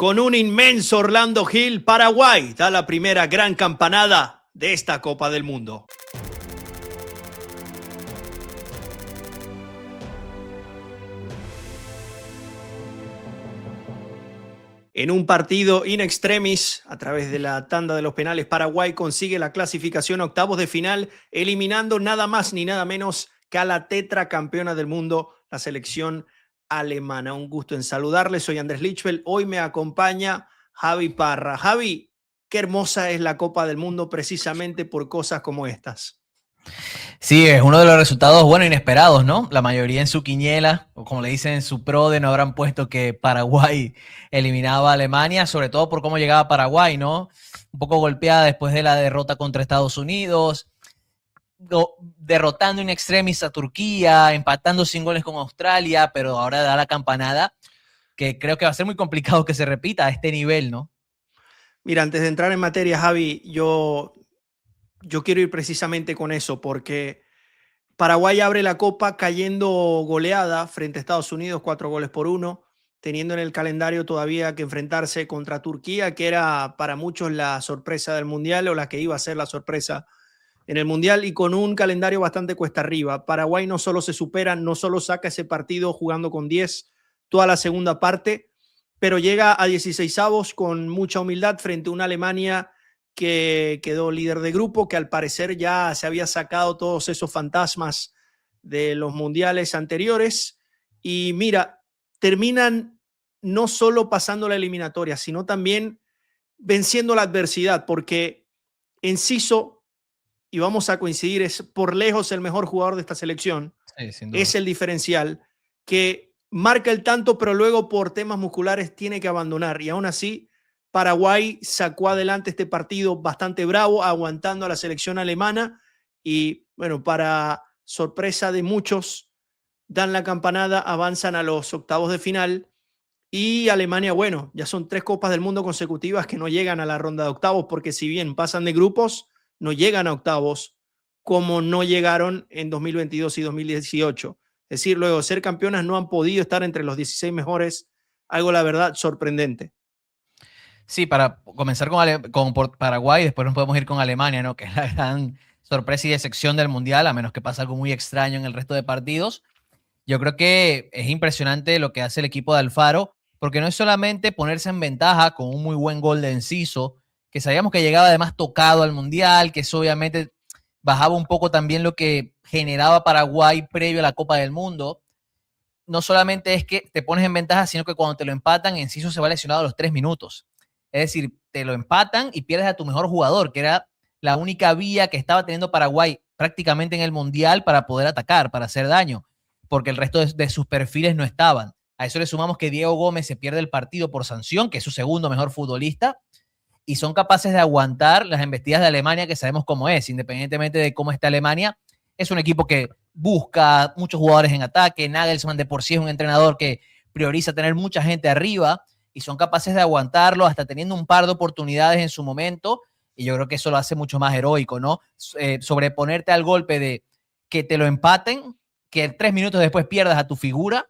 Con un inmenso Orlando Hill, Paraguay da la primera gran campanada de esta Copa del Mundo. En un partido in extremis, a través de la tanda de los penales, Paraguay consigue la clasificación a octavos de final, eliminando nada más ni nada menos que a la tetracampeona del mundo, la selección alemana. Un gusto en saludarles, soy Andrés Lichfeld. Hoy me acompaña Javi Parra. Javi, qué hermosa es la Copa del Mundo precisamente por cosas como estas. Sí, es uno de los resultados, bueno, inesperados, ¿no? La mayoría en su quiniela, o como le dicen en su PRODE, no habrán puesto que Paraguay eliminaba a Alemania, sobre todo por cómo llegaba Paraguay, ¿no? Un poco golpeada después de la derrota contra Estados Unidos, derrotando in extremis a Turquía, empatando sin goles con Australia, pero ahora da la campanada, que creo que va a ser muy complicado que se repita a este nivel, ¿no? Mira, antes de entrar en materia, Javi, yo quiero ir precisamente con eso, porque Paraguay abre la Copa cayendo goleada frente a Estados Unidos, 4-1, teniendo en el calendario todavía que enfrentarse contra Turquía, que era para muchos la sorpresa del Mundial o la que iba a ser la sorpresa en el Mundial, y con un calendario bastante cuesta arriba. Paraguay no solo se supera, no solo saca ese partido jugando con 10 toda la segunda parte, pero llega a 16avos con mucha humildad frente a una Alemania que quedó líder de grupo, que al parecer ya se había sacado todos esos fantasmas de los mundiales anteriores. Y mira, terminan no solo pasando la eliminatoria, sino también venciendo la adversidad, porque Enciso, y vamos a coincidir, es por lejos el mejor jugador de esta selección. Sí, sin duda. Es el diferencial que marca el tanto, pero luego por temas musculares tiene que abandonar. Y aún así, Paraguay sacó adelante este partido bastante bravo, aguantando a la selección alemana. Y bueno, para sorpresa de muchos, dan la campanada, avanzan a los octavos de final. Y Alemania, bueno, ya son 3 Copas del Mundo consecutivas que no llegan a la ronda de octavos, porque si bien pasan de grupos, no llegan a octavos, como no llegaron en 2022 y 2018. Es decir, luego de ser campeonas no han podido estar entre los 16 mejores, algo la verdad sorprendente. Sí, para comenzar con Paraguay, después nos podemos ir con Alemania, ¿no? Que es la gran sorpresa y decepción del Mundial, a menos que pase algo muy extraño en el resto de partidos. Yo creo que es impresionante lo que hace el equipo de Alfaro, porque no es solamente ponerse en ventaja con un muy buen gol de Enciso, que sabíamos que llegaba además tocado al Mundial, que eso obviamente bajaba un poco también lo que generaba Paraguay previo a la Copa del Mundo. No solamente es que te pones en ventaja, sino que cuando te lo empatan, Enciso se va lesionado a los 3 minutos. Es decir, te lo empatan y pierdes a tu mejor jugador, que era la única vía que estaba teniendo Paraguay prácticamente en el Mundial para poder atacar, para hacer daño, porque el resto de sus perfiles no estaban. A eso le sumamos que Diego Gómez se pierde el partido por sanción, que es su segundo mejor futbolista, y son capaces de aguantar las embestidas de Alemania, que sabemos cómo es, independientemente de cómo está Alemania. Es un equipo que busca muchos jugadores en ataque. Nagelsmann de por sí es un entrenador que prioriza tener mucha gente arriba, y son capaces de aguantarlo hasta teniendo un par de oportunidades en su momento, y yo creo que eso lo hace mucho más heroico, ¿no? Sobreponerte al golpe de que te lo empaten, que 3 minutos después pierdas a tu figura,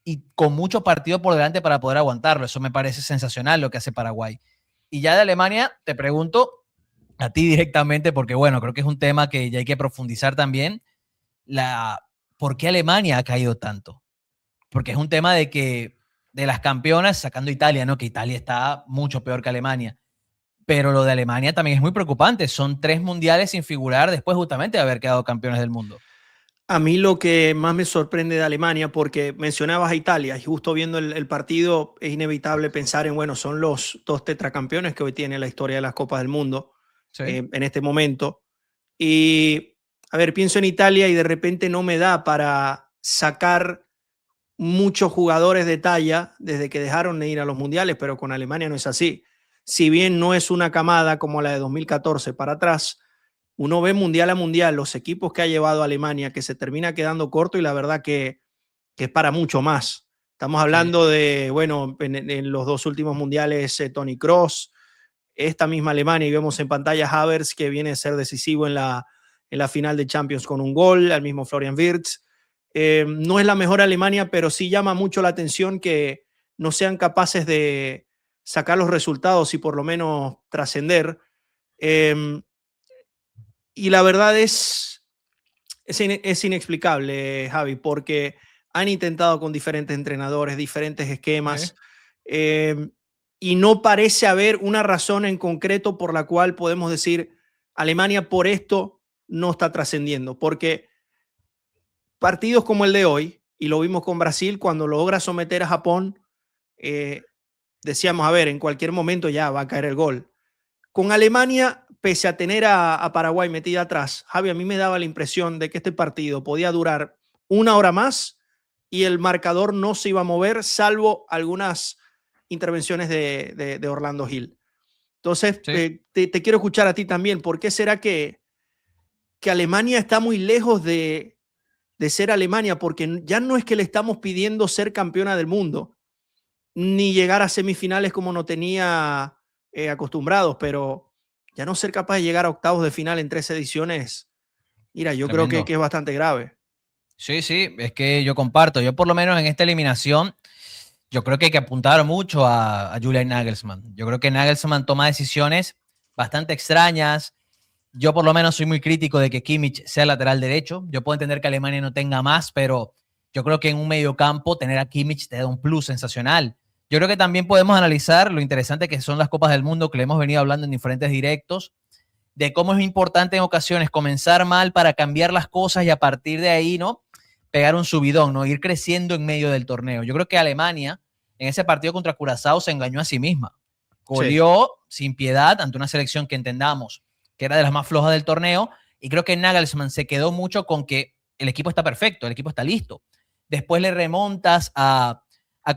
y con mucho partido por delante para poder aguantarlo. Eso me parece sensacional lo que hace Paraguay. Y ya de Alemania, te pregunto a ti directamente, porque bueno, creo que es un tema que ya hay que profundizar también, ¿por qué Alemania ha caído tanto? Porque es un tema de que de las campeonas, sacando Italia, ¿no? Que Italia está mucho peor que Alemania. Pero lo de Alemania también es muy preocupante. Son 3 mundiales sin figurar después justamente de haber quedado campeones del mundo. A mí lo que más me sorprende de Alemania, porque mencionabas a Italia, y justo viendo el partido es inevitable pensar en, bueno, son los 2 tetracampeones que hoy tiene la historia de las Copas del Mundo, Sí. En este momento. Y, a ver, pienso en Italia y de repente no me da para sacar muchos jugadores de talla desde que dejaron de ir a los mundiales, pero con Alemania no es así. Si bien no es una camada como la de 2014 para atrás, uno ve mundial a mundial los equipos que ha llevado a Alemania, que se termina quedando corto, y la verdad que es para mucho más. Estamos hablando de, bueno, en los 2 últimos mundiales, Toni Kroos, esta misma Alemania, y vemos en pantalla Havertz, que viene a ser decisivo en la final de Champions con un gol, al mismo Florian Wirtz. No es la mejor Alemania, pero sí llama mucho la atención que no sean capaces de sacar los resultados y por lo menos trascender. Y la verdad es inexplicable, Javi, porque han intentado con diferentes entrenadores, diferentes esquemas, y no parece haber una razón en concreto por la cual podemos decir Alemania por esto no está trascendiendo, porque partidos como el de hoy, y lo vimos con Brasil, cuando logra someter a Japón, decíamos, a ver, en cualquier momento ya va a caer el gol. Con Alemania, pese a tener a Paraguay metida atrás, Javi, a mí me daba la impresión de que este partido podía durar una hora más y el marcador no se iba a mover, salvo algunas intervenciones de Orlando Hill. Entonces, Sí. te quiero escuchar a ti también. ¿Por qué será que Alemania está muy lejos de ser Alemania? Porque ya no es que le estamos pidiendo ser campeona del mundo, ni llegar a semifinales como no tenía acostumbrados, pero ya no ser capaz de llegar a octavos de final en 3 ediciones, mira, yo creo que Tremendo. es bastante grave. Sí, sí, es que yo comparto. Yo por lo menos en esta eliminación, yo creo que hay que apuntar mucho a Julian Nagelsmann. Yo creo que Nagelsmann toma decisiones bastante extrañas. Yo por lo menos soy muy crítico de que Kimmich sea lateral derecho. Yo puedo entender que Alemania no tenga más, pero yo creo que en un mediocampo tener a Kimmich te da un plus sensacional. Yo creo que también podemos analizar lo interesante que son las Copas del Mundo, que le hemos venido hablando en diferentes directos, de cómo es importante en ocasiones comenzar mal para cambiar las cosas y a partir de ahí, ¿no? Pegar un subidón, ¿no? Ir creciendo en medio del torneo. Yo creo que Alemania en ese partido contra Curazao se engañó a sí misma. Sí. Goleó sin piedad ante una selección que entendamos que era de las más flojas del torneo y creo que Nagelsmann se quedó mucho con que el equipo está perfecto, el equipo está listo. Después le remontas a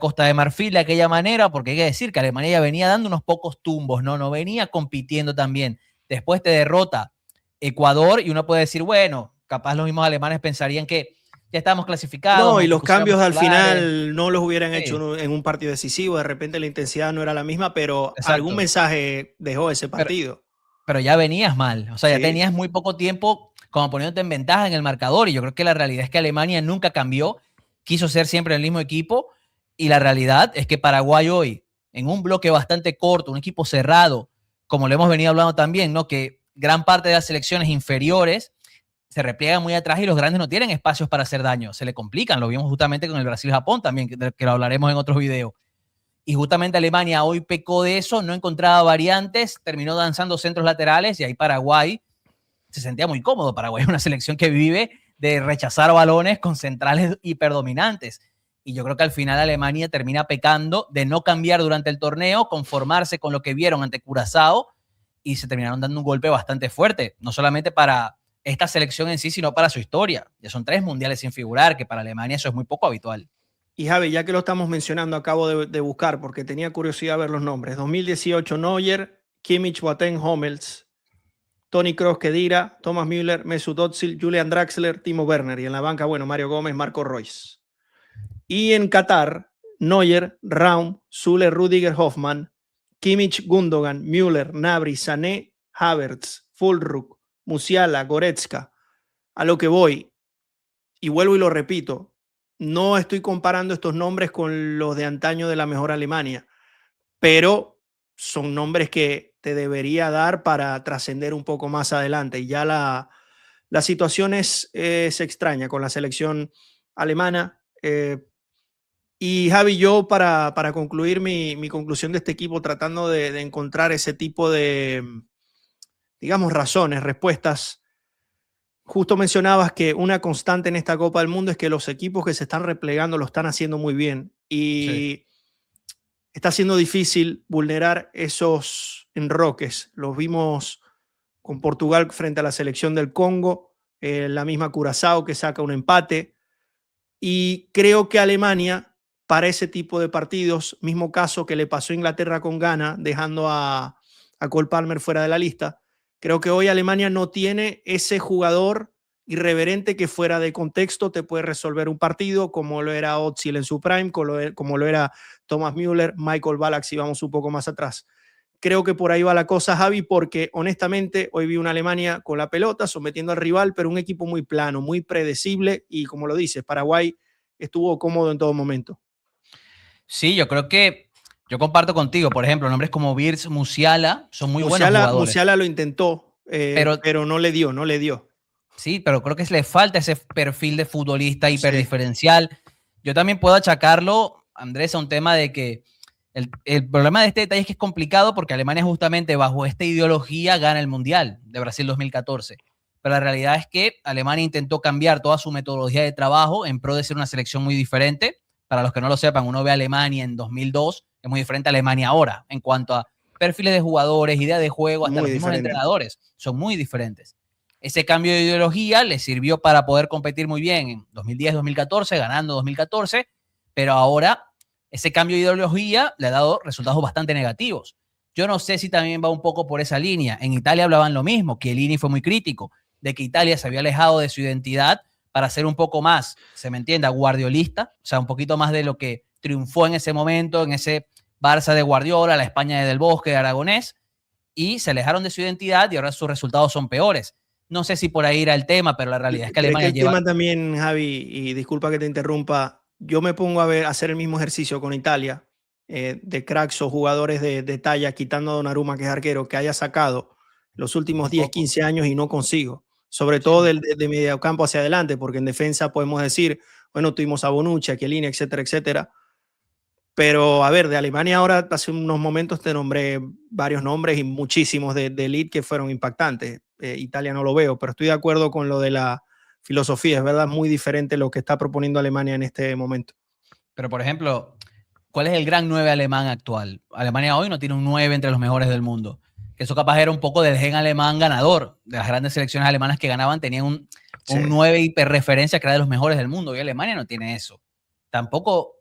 Costa de Marfil de aquella manera, porque hay que decir que Alemania ya venía dando unos pocos tumbos, ¿no? No venía compitiendo también. Después te derrota Ecuador y uno puede decir, bueno, capaz los mismos alemanes pensarían que ya estamos clasificados, No, y aunque los pusiéramos cambios al titulares. final no los hubieran Sí, hecho en un partido decisivo, de repente la intensidad no era la misma, pero algún exacto. mensaje dejó ese Pero, partido. pero ya venías mal, o sea, ya Sí. tenías muy poco tiempo como poniéndote en ventaja en el marcador y yo creo que la realidad es que Alemania nunca cambió, quiso ser siempre el mismo equipo y la realidad es que Paraguay hoy, en un bloque bastante corto, un equipo cerrado, como lo hemos venido hablando también, ¿no? Que gran parte de las selecciones inferiores se repliegan muy atrás y los grandes no tienen espacios para hacer daño, se le complican, lo vimos justamente con el Brasil-Japón también, que lo hablaremos en otros videos. Y justamente Alemania hoy pecó de eso, no encontraba variantes, terminó danzando centros laterales y ahí Paraguay se sentía muy cómodo. Paraguay es una selección que vive de rechazar balones con centrales hiperdominantes. Y yo creo que al final Alemania termina pecando de no cambiar durante el torneo, conformarse con lo que vieron ante Curazao y se terminaron dando un golpe bastante fuerte, no solamente para esta selección en sí, sino para su historia. Ya son 3 mundiales sin figurar, que para Alemania eso es muy poco habitual. Y Javi, ya que lo estamos mencionando, acabo de buscar porque tenía curiosidad ver los nombres. 2018, Neuer, Kimmich, Boateng, Hummels, Toni Kroos, Khedira, Thomas Müller, Mesut Özil, Julian Draxler, Timo Werner. Y en la banca, bueno, Mario Gómez, Marco Reus. Y en Qatar, Neuer, Raum, Zule, Rudiger, Hoffmann, Kimmich, Gundogan, Müller, Nabri, Sané, Havertz, Fulruk, Musiala, Goretzka. A lo que voy, y vuelvo y lo repito, no estoy comparando estos nombres con los de antaño de la mejor Alemania, pero son nombres que te debería dar para trascender un poco más adelante. Y ya la situación es extraña con la selección alemana. Y Javi, yo para concluir mi conclusión de este equipo, tratando de encontrar ese tipo de, digamos, razones, respuestas. Justo mencionabas que una constante en esta Copa del Mundo es que los equipos que se están replegando lo están haciendo muy bien Sí. y está siendo difícil vulnerar esos enroques. Los vimos con Portugal frente a la selección del Congo, la misma Curazao que saca un empate y creo que Alemania para ese tipo de partidos, mismo caso que le pasó a Inglaterra con Ghana, dejando a Cole Palmer fuera de la lista, creo que hoy Alemania no tiene ese jugador irreverente que fuera de contexto te puede resolver un partido, como lo era Özil en su prime, como lo era Thomas Müller, Michael Ballack, si vamos un poco más atrás. Creo que por ahí va la cosa, Javi, porque honestamente hoy vi una Alemania con la pelota, sometiendo al rival, pero un equipo muy plano, muy predecible y como lo dices, Paraguay estuvo cómodo en todo momento. Sí, Yo comparto contigo, por ejemplo, nombres como Wirtz, Musiala son muy buenos jugadores. Musiala lo intentó, pero no le dio. Sí, pero creo que le falta ese perfil de futbolista Sí. hiperdiferencial. Yo también puedo achacarlo, Andrés, a un tema de que el problema de este detalle es que es complicado porque Alemania justamente bajo esta ideología gana el Mundial de Brasil 2014. Pero la realidad es que Alemania intentó cambiar toda su metodología de trabajo en pro de ser una selección muy diferente. Para los que no lo sepan, uno ve a Alemania en 2002, es muy diferente a Alemania ahora en cuanto a perfiles de jugadores, idea de juego, hasta Muy los mismos diferente. entrenadores. Son muy diferentes. Ese cambio de ideología le sirvió para poder competir muy bien en 2010-2014, ganando 2014, pero ahora ese cambio de ideología le ha dado resultados bastante negativos. Yo no sé si también va un poco por esa línea. En Italia hablaban lo mismo, Chiellini fue muy crítico de que Italia se había alejado de su identidad para ser un poco más, se me entienda, guardiolista, o sea, un poquito más de lo que triunfó en ese momento, en ese Barça de Guardiola, la España de Del Bosque, de Aragonés, y se alejaron de su identidad y ahora sus resultados son peores. No sé si por ahí era el tema, pero la realidad es que Alemania el tema también, Javi, y disculpa que te interrumpa, yo me pongo a hacer el mismo ejercicio con Italia, de cracks o jugadores de talla, quitando a Donnarumma, que es arquero, que haya sacado los últimos 10, 15 años y no consigo. Sobre todo de mediocampo hacia adelante, porque en defensa podemos decir, bueno, tuvimos a Bonucci, a Chiellini, etcétera, etcétera. Pero, a ver, de Alemania ahora, hace unos momentos te nombré varios nombres y muchísimos de elite que fueron impactantes. Italia no lo veo, pero estoy de acuerdo con lo de la filosofía. Es verdad, muy diferente lo que está proponiendo Alemania en este momento. Pero, por ejemplo, ¿cuál es el gran 9 alemán actual? Alemania hoy no tiene un 9 entre los mejores del mundo. Que eso capaz era un poco del gen alemán ganador. De las grandes selecciones alemanas que ganaban tenían un 9 hiperreferencia que era de los mejores del mundo. Y Alemania no tiene eso. Tampoco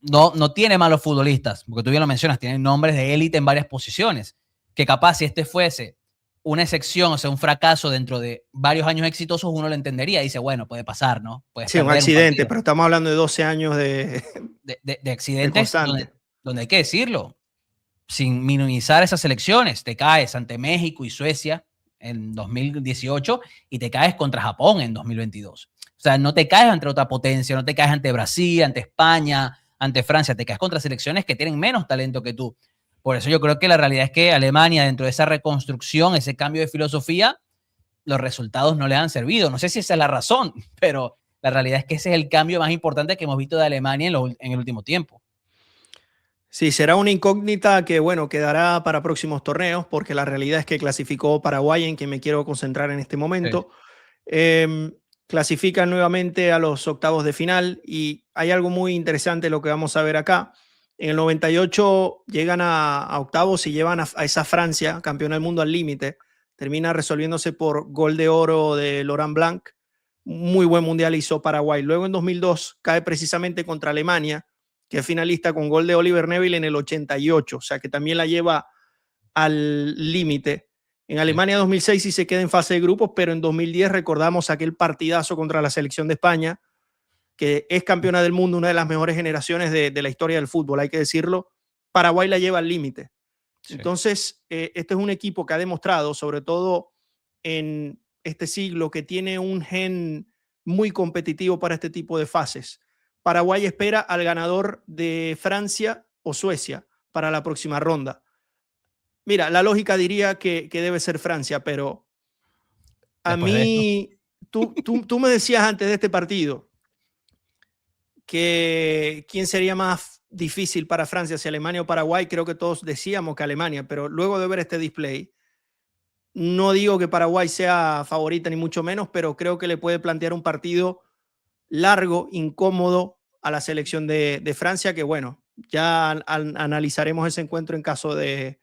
no tiene malos futbolistas, porque tú bien lo mencionas, tienen nombres de élite en varias posiciones. Que capaz si este fuese una excepción, o sea, un fracaso dentro de varios años exitosos, uno lo entendería. Dice, bueno, puede pasar, ¿no? Puedes sí, un accidente, pero estamos hablando de 12 años de accidentes donde hay que decirlo, sin minimizar esas selecciones. Te caes ante México y Suecia en 2018 y te caes contra Japón en 2022. O sea, no te caes ante otra potencia, no te caes ante Brasil, ante España, ante Francia, te caes contra selecciones que tienen menos talento que tú. Por eso yo creo que la realidad es que Alemania, dentro de esa reconstrucción, ese cambio de filosofía, los resultados no le han servido. No sé si esa es la razón, pero la realidad es que ese es el cambio más importante que hemos visto de Alemania en el último tiempo. Sí, será una incógnita que, bueno, quedará para próximos torneos, porque la realidad es que clasificó Paraguay, en quien me quiero concentrar en este momento. Sí. Clasifican nuevamente a los octavos de final y hay algo muy interesante lo que vamos a ver acá. En el 98 llegan a octavos y llevan a esa Francia, campeona del mundo al límite. Termina resolviéndose por gol de oro de Laurent Blanc. Muy buen mundial hizo Paraguay. Luego en 2002 cae precisamente contra Alemania, que es finalista con gol de Oliver Neville en el 88. O sea que también la lleva al límite. En Alemania 2006 sí se queda en fase de grupos, pero en 2010 recordamos aquel partidazo contra la selección de España, que es campeona del mundo, una de las mejores generaciones de la historia del fútbol, hay que decirlo. Paraguay la lleva al límite. Sí. Entonces, este es un equipo que ha demostrado, sobre todo en este siglo, que tiene un gen muy competitivo para este tipo de fases. Paraguay espera al ganador de Francia o Suecia para la próxima ronda. Mira, la lógica diría que debe ser Francia, pero a mí, tú me decías antes de este partido que quién sería más difícil para Francia, si Alemania o Paraguay. Creo que todos decíamos que Alemania, pero luego de ver este display, no digo que Paraguay sea favorita ni mucho menos, pero creo que le puede plantear un partido largo, incómodo a la selección de Francia, que bueno, ya analizaremos ese encuentro en caso de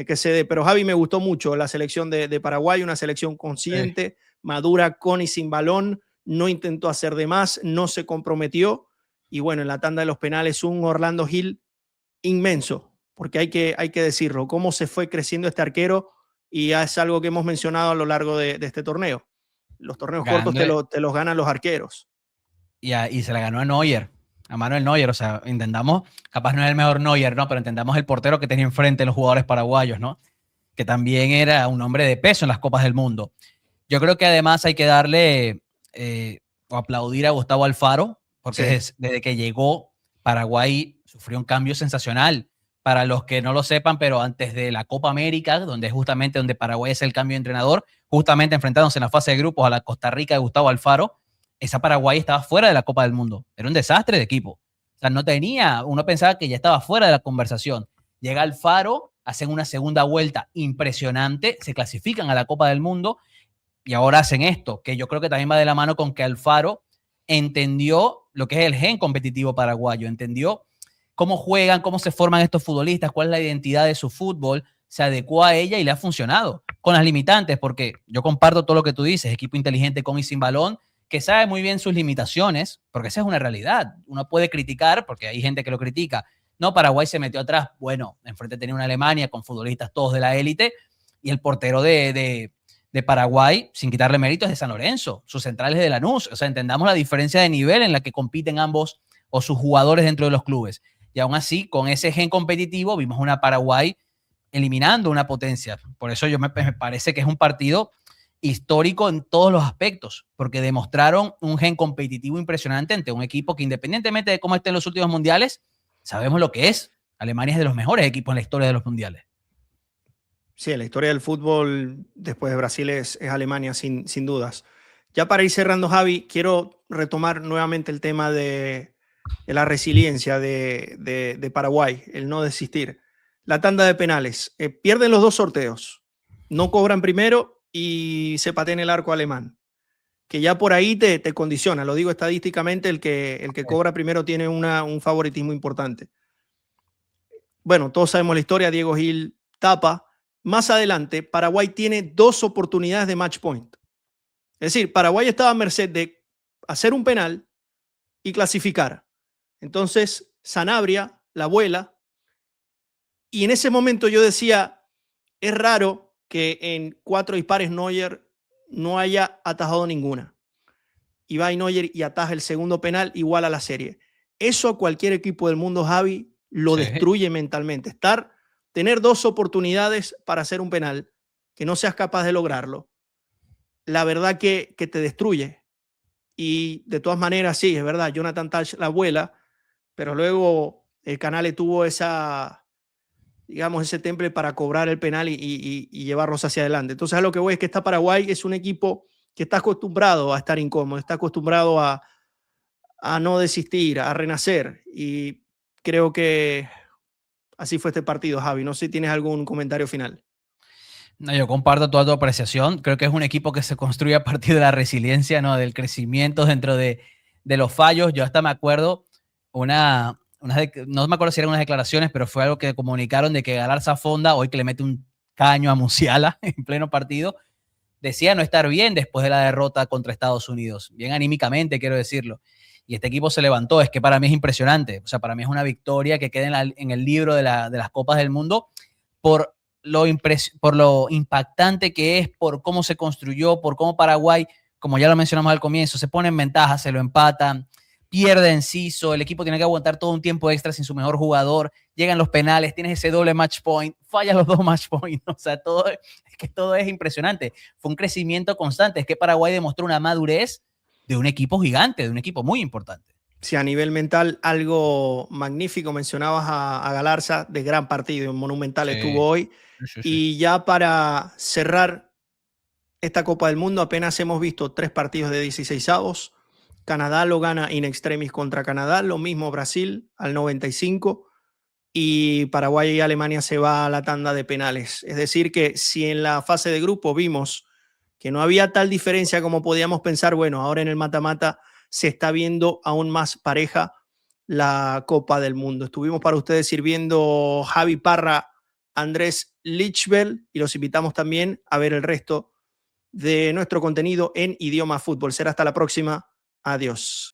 que se dé. Pero Javi, me gustó mucho la selección de Paraguay, una selección consciente, madura, con y sin balón, no intentó hacer de más, no se comprometió, y bueno, en la tanda de los penales un Orlando Gil inmenso, porque hay que decirlo, cómo se fue creciendo este arquero, y es algo que hemos mencionado a lo largo de este torneo. Los torneos cortos te los ganan los arqueros. Y se la ganó a Neuer, a Manuel Neuer. O sea, intentamos, capaz no es el mejor Neuer, ¿no? Pero intentamos el portero que tenía enfrente los jugadores paraguayos, ¿no? Que también era un hombre de peso en las Copas del Mundo. Yo creo que además hay que darle o aplaudir a Gustavo Alfaro, porque desde que llegó Paraguay sufrió un cambio sensacional. Para los que no lo sepan, pero antes de la Copa América, donde justamente donde Paraguay es el cambio de entrenador, justamente enfrentándose en la fase de grupos a la Costa Rica de Gustavo Alfaro, esa Paraguay estaba fuera de la Copa del Mundo. Era un desastre de equipo. O sea, no tenía, uno pensaba que ya estaba fuera de la conversación. Llega Alfaro, hacen una segunda vuelta impresionante, se clasifican a la Copa del Mundo y ahora hacen esto, que yo creo que también va de la mano con que Alfaro entendió lo que es el gen competitivo paraguayo, entendió cómo juegan, cómo se forman estos futbolistas, cuál es la identidad de su fútbol, se adecuó a ella y le ha funcionado, con las limitantes, porque yo comparto todo lo que tú dices, equipo inteligente con y sin balón, que sabe muy bien sus limitaciones, porque esa es una realidad. Uno puede criticar, porque hay gente que lo critica, no, Paraguay se metió atrás, bueno, enfrente tenía una Alemania con futbolistas todos de la élite, y el portero de Paraguay, sin quitarle méritos, es de San Lorenzo, sus centrales de Lanús, o sea, entendamos la diferencia de nivel en la que compiten ambos o sus jugadores dentro de los clubes. Y aún así, con ese gen competitivo, vimos una Paraguay eliminando una potencia. Por eso me parece que es un partido histórico en todos los aspectos, porque demostraron un gen competitivo impresionante ante un equipo que, independientemente de cómo esté en los últimos mundiales, sabemos lo que es. Alemania es de los mejores equipos en la historia de los mundiales. Sí, en la historia del fútbol, después de Brasil, es Alemania, sin dudas. Ya para ir cerrando, Javi, quiero retomar nuevamente el tema de la resiliencia de Paraguay, el no desistir. La tanda de penales. Pierden los dos sorteos. No cobran primero y se patea en el arco alemán. Que ya por ahí te condiciona. Lo digo estadísticamente, el que cobra primero tiene un favoritismo importante. Bueno, todos sabemos la historia. Diego Gil tapa. Más adelante, Paraguay tiene 2 oportunidades de match point. Es decir, Paraguay estaba a merced de hacer un penal y clasificar. Entonces, Sanabria la vuela. Y en ese momento yo decía, es raro que en 4 dispares Neuer no haya atajado ninguna. Y va Neuer y ataja el segundo penal, igual a la serie. Eso a cualquier equipo del mundo, Javi, lo destruye mentalmente. Tener 2 oportunidades para hacer un penal, que no seas capaz de lograrlo, la verdad que te destruye. Y de todas maneras, sí, es verdad, Jonathan Tah la vuela, pero luego el Canale tuvo digamos, ese temple para cobrar el penal y llevarlos hacia adelante. Entonces, a lo que voy es que esta Paraguay es un equipo que está acostumbrado a estar incómodo, está acostumbrado a no desistir, a renacer. Y creo que así fue este partido, Javi. No sé si tienes algún comentario final. No, yo comparto toda tu apreciación. Creo que es un equipo que se construye a partir de la resiliencia, ¿no? Del crecimiento dentro de los fallos. Yo hasta me acuerdo no me acuerdo si eran unas declaraciones, pero fue algo que comunicaron de que Galarza Fonda, hoy que le mete un caño a Musiala en pleno partido, decía no estar bien después de la derrota contra Estados Unidos. Bien anímicamente, quiero decirlo. Y este equipo se levantó. Es que para mí es impresionante. O sea, para mí es una victoria que queda en el libro de las Copas del Mundo por por lo impactante que es, por cómo se construyó, por cómo Paraguay, como ya lo mencionamos al comienzo, se pone en ventaja, se lo empatan, pierde Enciso, el equipo tiene que aguantar todo un tiempo extra sin su mejor jugador, llegan los penales, tienes ese doble match point, fallas los 2 match points, o sea, todo es impresionante. Fue un crecimiento constante, es que Paraguay demostró una madurez de un equipo gigante, de un equipo muy importante. Sí, a nivel mental, algo magnífico. Mencionabas a Galarza, de gran partido, monumental estuvo hoy. Sí. Y ya para cerrar esta Copa del Mundo, apenas hemos visto 3 partidos de 16avos. Canadá lo gana in extremis contra Canadá, lo mismo Brasil al 95, y Paraguay y Alemania se va a la tanda de penales. Es decir, que si en la fase de grupo vimos que no había tal diferencia como podíamos pensar, bueno, ahora en el mata-mata se está viendo aún más pareja la Copa del Mundo. Estuvimos para ustedes sirviendo Javi Parra, Andrés Lichbel, y los invitamos también a ver el resto de nuestro contenido en idioma fútbol. Será hasta la próxima. Adiós.